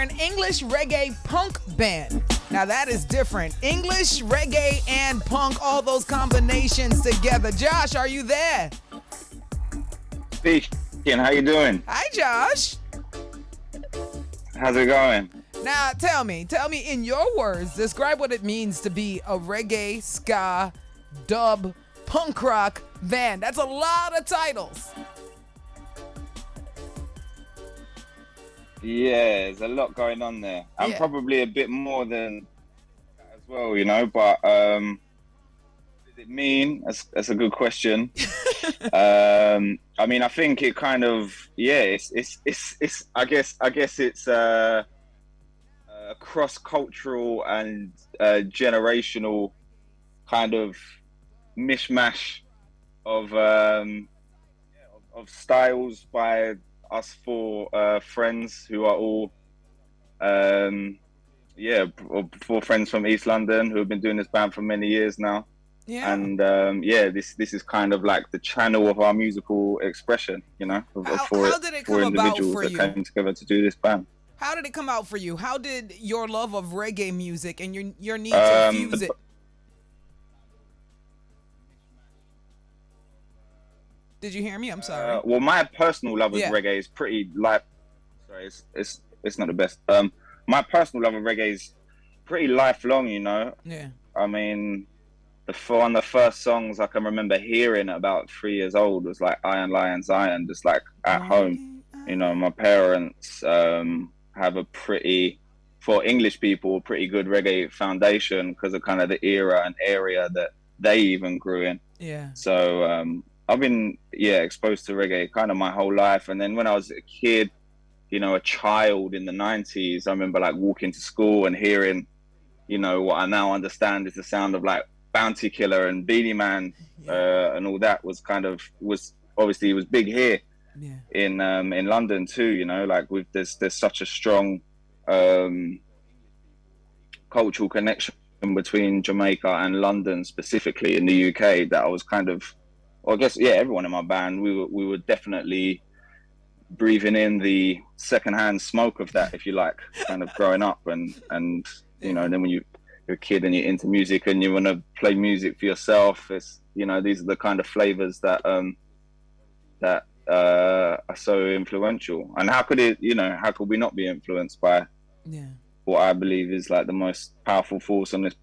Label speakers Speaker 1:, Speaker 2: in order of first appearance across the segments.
Speaker 1: an English reggae punk band. Now that is different. English, reggae, and punk, all those combinations together. Josh, are you there?
Speaker 2: Speaking, how you doing?
Speaker 1: Hi, Josh.
Speaker 2: How's it going?
Speaker 1: Now tell me in your words, describe what it means to be a reggae, ska, dub, punk rock band. That's a lot of titles.
Speaker 2: Yeah, there's a lot going on there. I'm
Speaker 1: Yeah.
Speaker 2: probably a bit more than that as well, you know, but what does it mean? That's a good question. I mean, I think it kind of, yeah, it's I guess it's a cross-cultural and generational kind of mishmash of styles by us four friends who are all four friends from East London who have been doing this band for many years now.
Speaker 1: Yeah.
Speaker 2: And this is kind of like the channel of our musical expression, you know, of
Speaker 1: How did it come about for you?
Speaker 2: that came together to do this band.
Speaker 1: How did it come out for you? How did your love of reggae music and your need to fuse it? Did you hear me? I'm sorry.
Speaker 2: Well, my personal love of
Speaker 1: Yeah.
Speaker 2: reggae is pretty Sorry, it's not the best. My personal love of reggae is pretty lifelong, you know.
Speaker 1: Yeah.
Speaker 2: I mean, one of the first songs I can remember hearing at about 3 years old was like Iron Lion Zion, just like at home. You know, my parents have a for English people, a pretty good reggae foundation because of kind of the era and area that they even grew in.
Speaker 1: Yeah.
Speaker 2: So I've been, exposed to reggae kind of my whole life. And then when I was a kid, you know, a child in the 90s, I remember like walking to school and hearing, you know, what I now understand is the sound of like Bounty Killer and Beanie Man, and all that was obviously big here in London too, you know, like there's such a strong cultural connection between Jamaica and London specifically in the UK that I was kind of, well, I guess, everyone in my band, we were definitely breathing in the secondhand smoke of that, if you like, kind of growing up and you know, and then when you're a kid and you're into music and you want to play music for yourself, it's, you know, these are the kind of flavors that are so influential. And how could we not be influenced by what I believe is like the most powerful force on this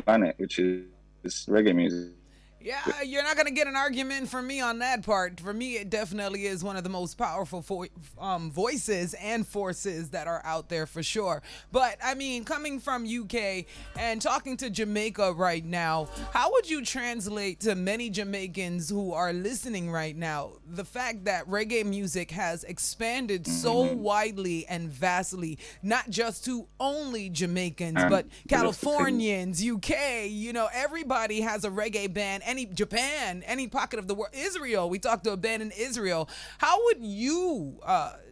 Speaker 2: planet, which is reggae music.
Speaker 1: Yeah, you're not going to get an argument from me on that part. For me, it definitely is one of the most powerful voices and forces that are out there for sure. But, I mean, coming from UK and talking to Jamaica right now, how would you translate to many Jamaicans who are listening right now the fact that reggae music has expanded so widely and vastly, not just to only Jamaicans, but Californians, UK, you know, everybody has a reggae band. Japan, any pocket of the world, Israel. We talked to a band in Israel. How would you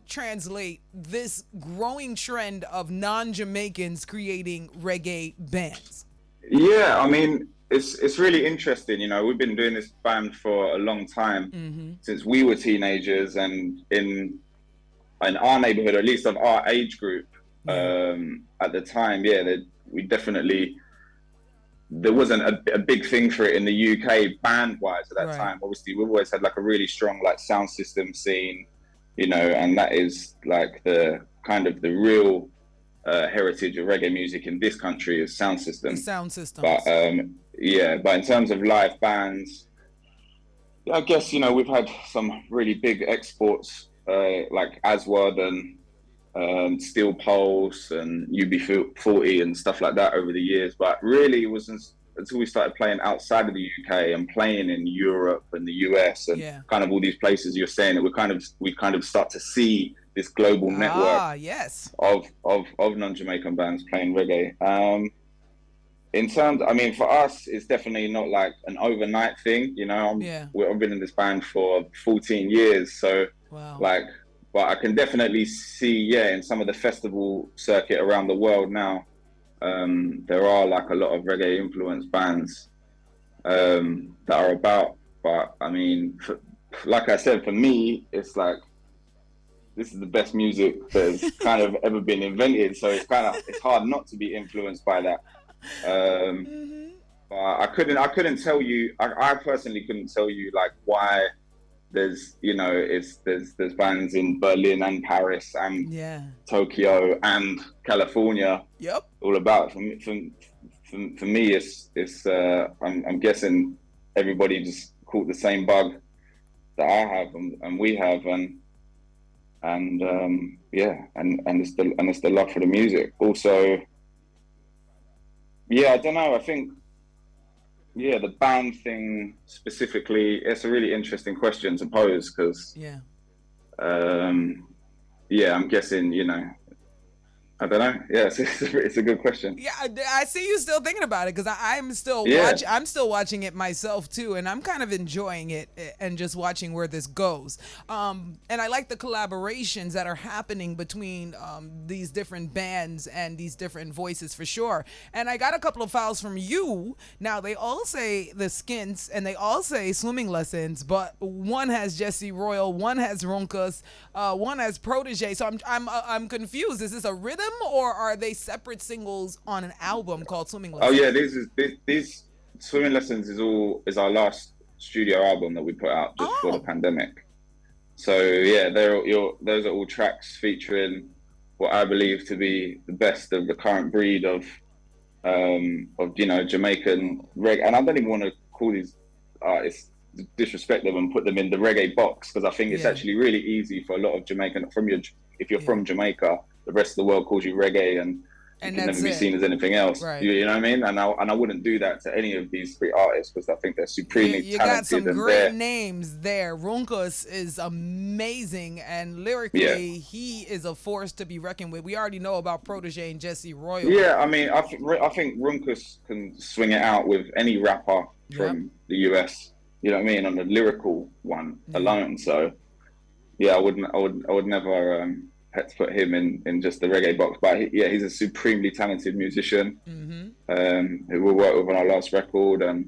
Speaker 1: translate this growing trend of non-Jamaicans creating reggae bands?
Speaker 2: Yeah, I mean, it's really interesting. You know, we've been doing this band for a long time, since we were teenagers, and in our neighborhood, or at least of our age group, at the time, we definitely. There wasn't a big thing for it in the UK band-wise at that time. Obviously, we've always had like a really strong like sound system scene, you know, and that is like the kind of the real heritage of reggae music in this country is sound systems.
Speaker 1: Sound systems.
Speaker 2: But but in terms of live bands, I guess, you know, we've had some really big exports like Aswad and Steel Pulse and UB40 and stuff like that over the years, but really it wasn't until we started playing outside of the UK and playing in Europe and the US and kind of all these places you're saying that we kind of start to see this global network of non-Jamaican bands playing reggae. In terms, I mean, for us, it's definitely not like an overnight thing, you know. I've been in this band for 14 years, so but I can definitely see, in some of the festival circuit around the world now, there are like a lot of reggae influenced bands that are about. But I mean, like I said, for me, it's like this is the best music that's kind of ever been invented. So it's hard not to be influenced by that. But I couldn't tell you. I personally couldn't tell you like why there's there's bands in Berlin and Paris and Tokyo and California.
Speaker 1: Yep.
Speaker 2: All about for me, it's I'm guessing everybody just caught the same bug that I have and we have and it's the love for the music. Also, I don't know. I think the band thing specifically, it's a really interesting question to pose because I'm guessing I don't know. Yeah, it's a good question.
Speaker 1: Yeah, I see you still thinking about it because I'm still I'm still watching it myself too, and I'm kind of enjoying it and just watching where this goes. And I like the collaborations that are happening between these different bands and these different voices for sure. And I got a couple of files from you. Now they all say the Skints and they all say Swimming Lessons, but one has Jesse Royal, one has Ronkus, one has Protege. So I'm confused. Is this a rhythm? Or are they separate singles on an album called Swimming Lessons?
Speaker 2: Oh yeah, these Swimming Lessons is our last studio album that we put out just for the pandemic. So yeah, those are all tracks featuring what I believe to be the best of the current breed of Jamaican reggae. And I don't even want to call these artists, disrespect them and put them in the reggae box because I think it's actually really easy for a lot of Jamaican if you're from Jamaica. The rest of the world calls you reggae and you can never be seen as anything else. Right. You know what I mean? And I wouldn't do that to any of these three artists because I think they're supremely talented. You got some
Speaker 1: great names there. Runkus is amazing, and lyrically, he is a force to be reckoned with. We already know about Protege and Jesse Royal.
Speaker 2: Yeah, I mean, I think Runkus can swing it out with any rapper from the US. You know what I mean? On the lyrical one alone. So, yeah, I would never. Had to put him in just the reggae box, but he's a supremely talented musician who we worked with on our last record, and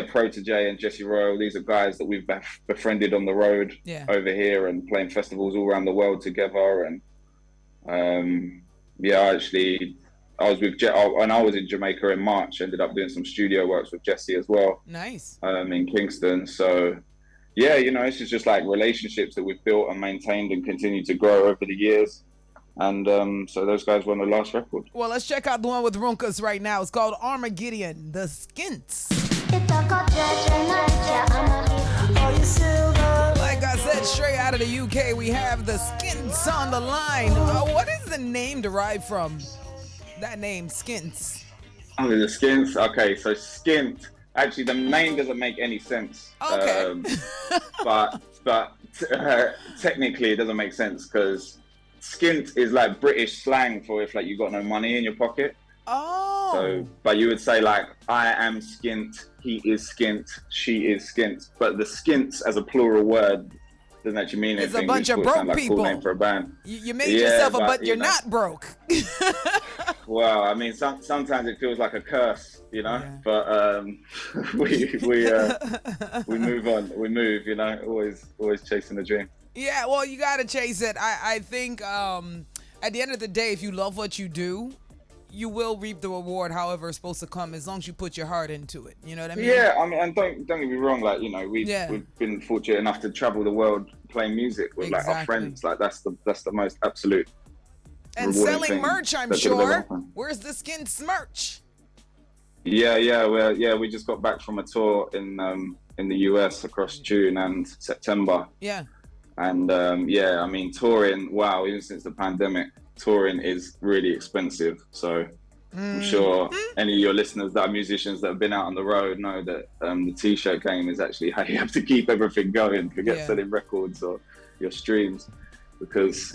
Speaker 2: Protege and Jesse Royal. These are guys that we've befriended on the road over here and playing festivals all around the world together. And I was with when I was in Jamaica in March. Ended up doing some studio works with Jesse as well.
Speaker 1: Nice.
Speaker 2: In Kingston, so. Yeah, this is just like relationships that we've built and maintained and continue to grow over the years. And so those guys were on the last record.
Speaker 1: Well, let's check out the one with Runkus right now. It's called Armageddon, the Skints. Like I said, straight out of the UK, we have the Skints on the line. What is the name derived from? That name, Skints.
Speaker 2: Oh, the Skints? Okay, so Skint. Actually, the name doesn't make any sense.
Speaker 1: Okay.
Speaker 2: But technically, it doesn't make sense because skint is like British slang for if like you got no money in your pocket.
Speaker 1: Oh.
Speaker 2: So, but you would say like, I am skint, he is skint, she is skint. But the skints as a plural word doesn't actually mean anything.
Speaker 1: It's a bunch of broke
Speaker 2: like
Speaker 1: people.
Speaker 2: Cool name for a band.
Speaker 1: You made yourself but you're not broke.
Speaker 2: Well, I mean, sometimes it feels like a curse, but we move on. We move, always chasing the dream.
Speaker 1: Yeah, well, you got to chase it. I think at the end of the day, if you love what you do, you will reap the reward however it's supposed to come as long as you put your heart into it. You know what I mean?
Speaker 2: Yeah, I mean, and don't get me wrong, like, we've been fortunate enough to travel the world playing music with like our friends. Like that's the most absolute
Speaker 1: and selling merch, I'm sure. Where's the Skints merch?
Speaker 2: We just got back from a tour in the US across June and September.
Speaker 1: Yeah.
Speaker 2: And I mean, touring, wow, even since the pandemic, touring is really expensive. So I'm sure any of your listeners that are musicians that have been out on the road know that the t-shirt game is actually how you have to keep everything going. Forget selling records or your streams, because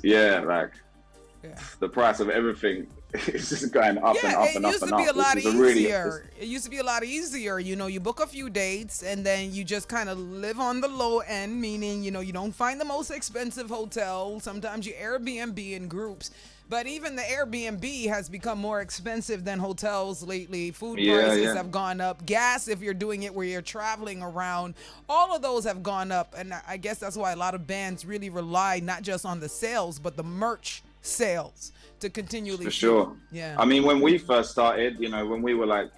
Speaker 2: the price of everything is just going up and up and up and up.
Speaker 1: It used to be a lot easier. It used to be a lot easier. You book a few dates and then you just kind of live on the low end, meaning, you don't find the most expensive hotel. Sometimes you Airbnb in groups. But even the Airbnb has become more expensive than hotels lately. Food
Speaker 2: Yeah,
Speaker 1: prices
Speaker 2: yeah.
Speaker 1: have gone up. Gas, if you're doing it where you're traveling around, all of those have gone up. And I guess that's why a lot of bands really rely not just on the sales, but the merch sales to continually.
Speaker 2: For sure.
Speaker 1: Yeah.
Speaker 2: I mean, when we first started, you know, when we were like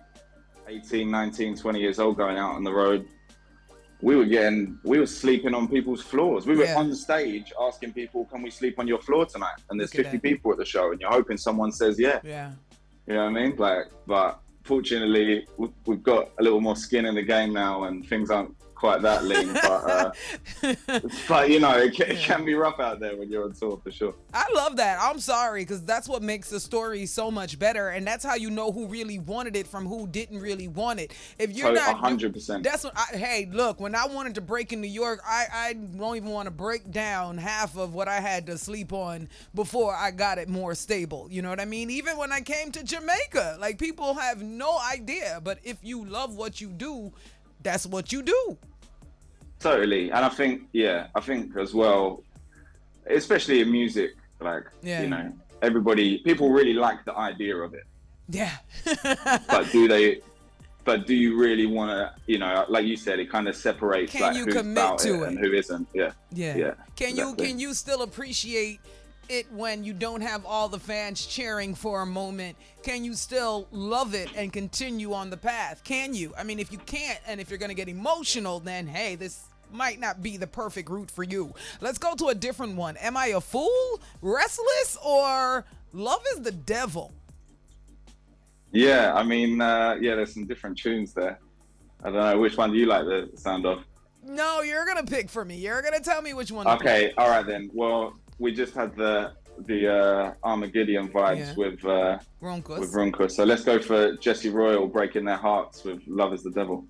Speaker 2: 18, 19, 20 years old going out on the road, we were sleeping on people's floors. We were
Speaker 1: Yeah.
Speaker 2: on stage asking people, can we sleep on your floor tonight? And there's
Speaker 1: Look at
Speaker 2: 50
Speaker 1: that.
Speaker 2: people at the show and you're hoping someone says yeah.
Speaker 1: Yeah.
Speaker 2: You know what I mean? Like, but fortunately, we've got a little more skin in the game now and things aren't quite that lean. But you know, it can be rough out there when you're on tour, for sure.
Speaker 1: I love that. I'm sorry, because that's what makes the story so much better, and that's how you know who really wanted it from who didn't really want it. If you're
Speaker 2: So,
Speaker 1: not
Speaker 2: 100%.
Speaker 1: That's what hey, look, when I wanted to break in New York, I don't even want to break down half of what I had to sleep on before I got it more stable. You know what I mean? Even when I came to Jamaica, like, people have no idea, but if you love what you do, that's what you do.
Speaker 2: Totally. And I think as well, especially in music, like,
Speaker 1: Yeah.
Speaker 2: you know, people really like the idea of it.
Speaker 1: Yeah.
Speaker 2: But do you really want to, you know, like you said, it kind of separates
Speaker 1: Can
Speaker 2: like
Speaker 1: you
Speaker 2: who's
Speaker 1: commit
Speaker 2: about
Speaker 1: to
Speaker 2: it
Speaker 1: it?
Speaker 2: and who isn't. Yeah.
Speaker 1: Yeah. Can
Speaker 2: exactly.
Speaker 1: you still appreciate it when you don't have all the fans cheering for a moment? Can you still love it and continue on the path? Can you? I mean, if you can't, and if you're going to get emotional, then hey, this might not be the perfect route for you. Let's go to a different one. Am I a fool, restless, or love is the devil?
Speaker 2: Yeah, I mean, there's some different tunes there. I don't know, which one do you like the sound of?
Speaker 1: No, you're going to pick for me. You're going to tell me which one to
Speaker 2: Okay, all right then. Well, we just had the Armageddon vibes with
Speaker 1: Ronkus.
Speaker 2: Runkus. So let's go for Jesse Royal breaking their hearts with Love is the Devil.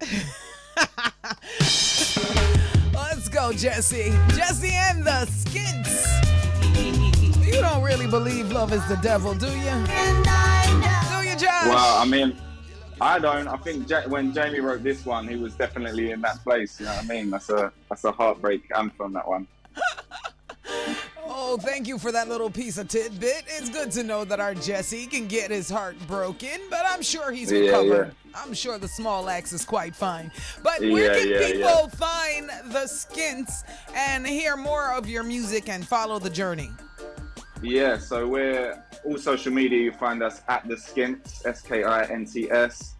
Speaker 1: Let's go, Jesse. Jesse and the Skints. You don't really believe love is the devil, do you? Do you, Josh?
Speaker 2: Well, I mean, I don't. I think when Jamie wrote this one, he was definitely in that place. You know what I mean? That's a heartbreak anthem, that one.
Speaker 1: Oh, thank you for that little piece of tidbit. It's good to know that our Jesse can get his heart broken, but I'm sure he's recovered. Yeah. I'm sure the small axe is quite fine. But where can people find the Skints and hear more of your music and follow the journey? Yeah,
Speaker 2: so we're all social media. You find us at the Skints, SKINTS.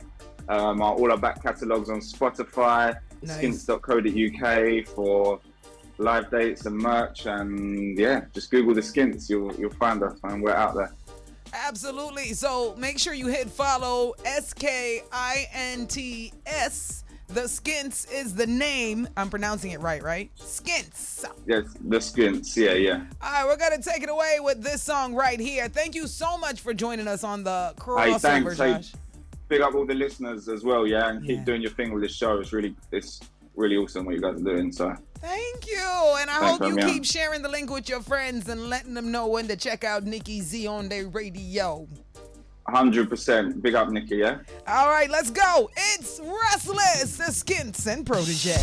Speaker 2: All our back catalogues on Spotify, nice. Skints.co.uk for live dates and merch, and just Google the Skints. You'll find us, and we're out there.
Speaker 1: Absolutely. So make sure you hit follow SKINTS. The Skints is the name. I'm pronouncing it right? Skints.
Speaker 2: Yes, the Skints. Yeah.
Speaker 1: All right, we're gonna take it away with this song right here. Thank you so much for joining us on the crossover,
Speaker 2: hey, thanks.
Speaker 1: Josh.
Speaker 2: Hey, big up all the listeners as well, and keep doing your thing with this show. It's really awesome what you guys are doing. So
Speaker 1: thank you, and I hope you keep sharing the link with your friends and letting them know when to check out Nikki Z on their radio.
Speaker 2: 100%. Big up, Nikki. Yeah.
Speaker 1: All right, let's go. It's Restless, the Skints and Protege.